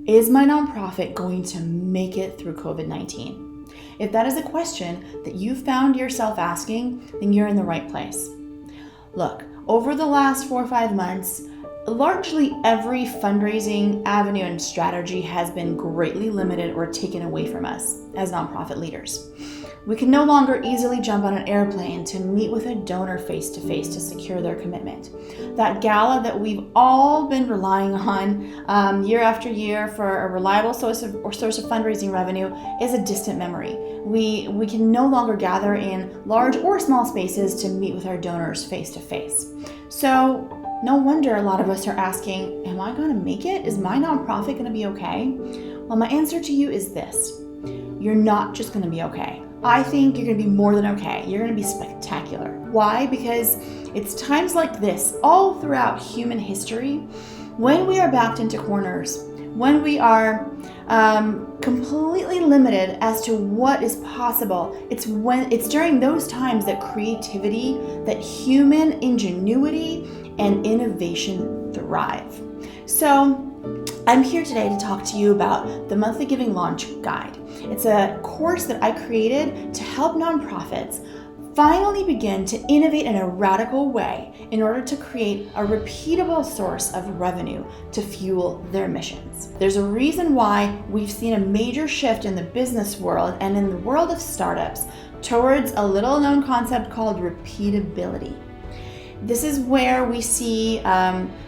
Is my nonprofit going to make it through COVID-19? If that is a question that you found yourself asking, then you're in the right place. Look, over the last 4 or 5 months, largely every fundraising avenue and strategy has been greatly limited or taken away from us as nonprofit leaders. We can no longer easily jump on an airplane to meet with a donor face-to-face to secure their commitment. That gala that we've all been relying on year after year for a reliable source of fundraising revenue is a distant memory. We can no longer gather in large or small spaces to meet with our donors face-to-face. So no wonder a lot of us are asking, am I going to make it? Is my nonprofit going to be okay? Well, my answer to you is this. You're not just going to be okay. I think you're going to be more than okay. You're going to be spectacular. Why? Because it's times like this, all throughout human history, when we are backed into corners, when we are completely limited as to what is possible, it's during those times that creativity, that human ingenuity and innovation thrive. So I'm here today to talk to you about the Monthly Giving Launch Guide. It's a course that I created to help nonprofits finally begin to innovate in a radical way in order to create a repeatable source of revenue to fuel their missions. There's a reason why we've seen a major shift in the business world and in the world of startups towards a little known concept called repeatability. This is where we see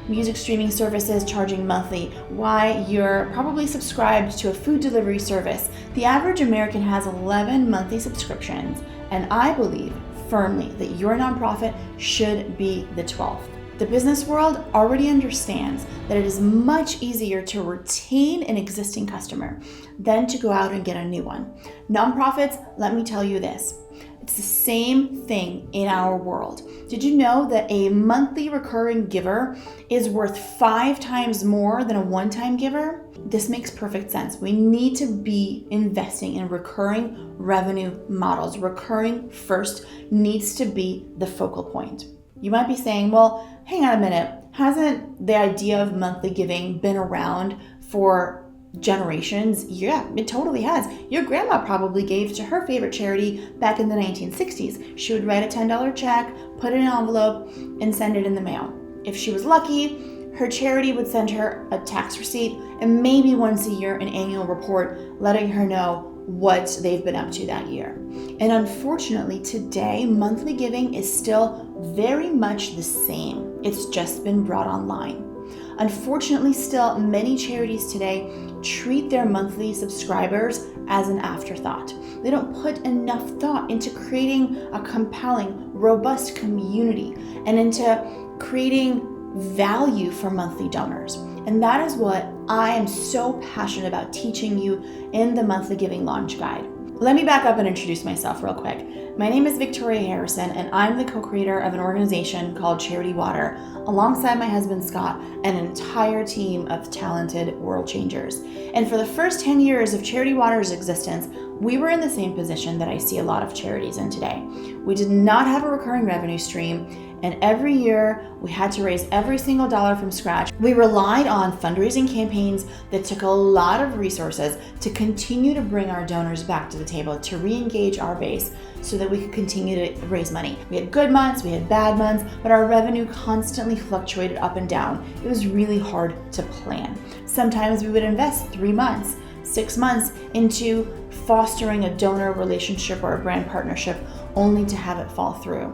music streaming services charging monthly, why you're probably subscribed to a food delivery service. The average American has 11 monthly subscriptions, and I believe firmly that your nonprofit should be the 12th. The business world already understands that it is much easier to retain an existing customer than to go out and get a new one. Nonprofits, let me tell you this. It's the same thing in our world. Did you know that a monthly recurring giver is worth 5 times more than a one-time giver? This makes perfect sense. We need to be investing in recurring revenue models. Recurring first needs to be the focal point. You might be saying, well, hang on a minute. Hasn't the idea of monthly giving been around for generations? Yeah, it totally has. Your grandma probably gave to her favorite charity back in the 1960s. She would write a $10 check, put it in an envelope, and send it in the mail. If she was lucky, her charity would send her a tax receipt and maybe once a year an annual report letting her know what they've been up to that year. And unfortunately, today, monthly giving is still very much the same. It's just been brought online. Unfortunately, still, many charities today treat their monthly subscribers as an afterthought. They don't put enough thought into creating a compelling, robust community and into creating value for monthly donors. And that is what I am so passionate about teaching you in the Monthly Giving Launch Guide. Let me back up and introduce myself real quick. My name is Victoria Harrison, and I'm the co-creator of an organization called Charity Water, alongside my husband Scott and an entire team of talented world changers. And for the first 10 years of Charity Water's existence, we were in the same position that I see a lot of charities in today. We did not have a recurring revenue stream, and every year we had to raise every single dollar from scratch. We relied on fundraising campaigns that took a lot of resources to continue to bring our donors back to the table, to re-engage our base so that we could continue to raise money. We had good months, we had bad months, but our revenue constantly fluctuated up and down. It was really hard to plan. Sometimes we would invest 3 months, 6 months into fostering a donor relationship or a brand partnership only to have it fall through.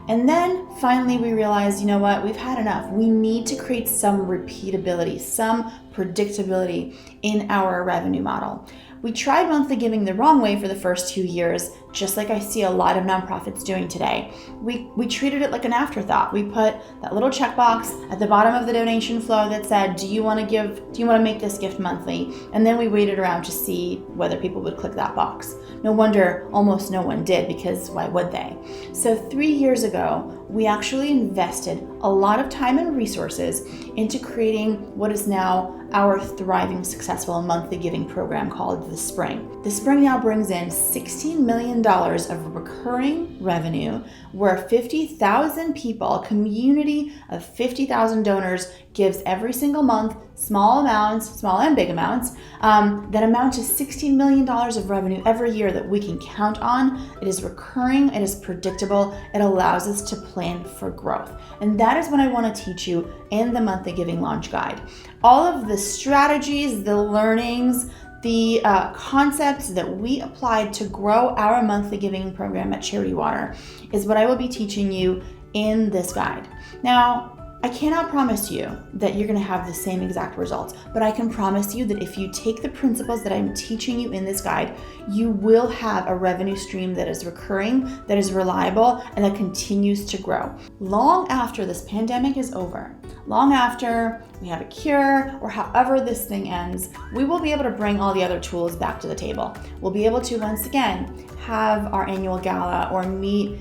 And then finally we realized, you know what, we've had enough. We need to create some repeatability, some predictability in our revenue model. We tried monthly giving the wrong way for the first 2 years, just like I see a lot of nonprofits doing today. We treated it like an afterthought. We put that little checkbox at the bottom of the donation flow that said, do you want to make this gift monthly? And then we waited around to see whether people would click that box. No wonder almost no one did, because why would they? So 3 years ago, we actually invested a lot of time and resources into creating what is now our thriving, successful monthly giving program called The Spring. The Spring now brings in $16 million of recurring revenue, where 50,000 people, a community of 50,000 donors, gives every single month small amounts, small and big amounts, that amount to $16 million of revenue every year that we can count on. It is recurring, it is predictable, it allows us to plan for growth. And that is what I want to teach you in the Monthly Giving Launch Guide. All of the strategies, the learnings, the concepts that we applied to grow our monthly giving program at Charity Water is what I will be teaching you in this guide. Now, I cannot promise you that you're going to have the same exact results, but I can promise you that if you take the principles that I'm teaching you in this guide, you will have a revenue stream that is recurring, that is reliable, and that continues to grow. Long after this pandemic is over, long after we have a cure, or however this thing ends, we will be able to bring all the other tools back to the table. We'll be able to once again have our annual gala or meet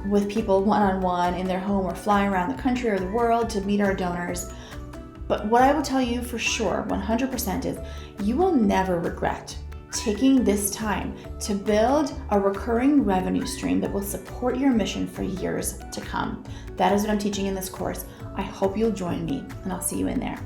with people one-on-one in their home or fly around the country or the world to meet our donors. But what I will tell you for sure, 100%, is you will never regret taking this time to build a recurring revenue stream that will support your mission for years to come. That is what I'm teaching in this course. I hope you'll join me, and I'll see you in there.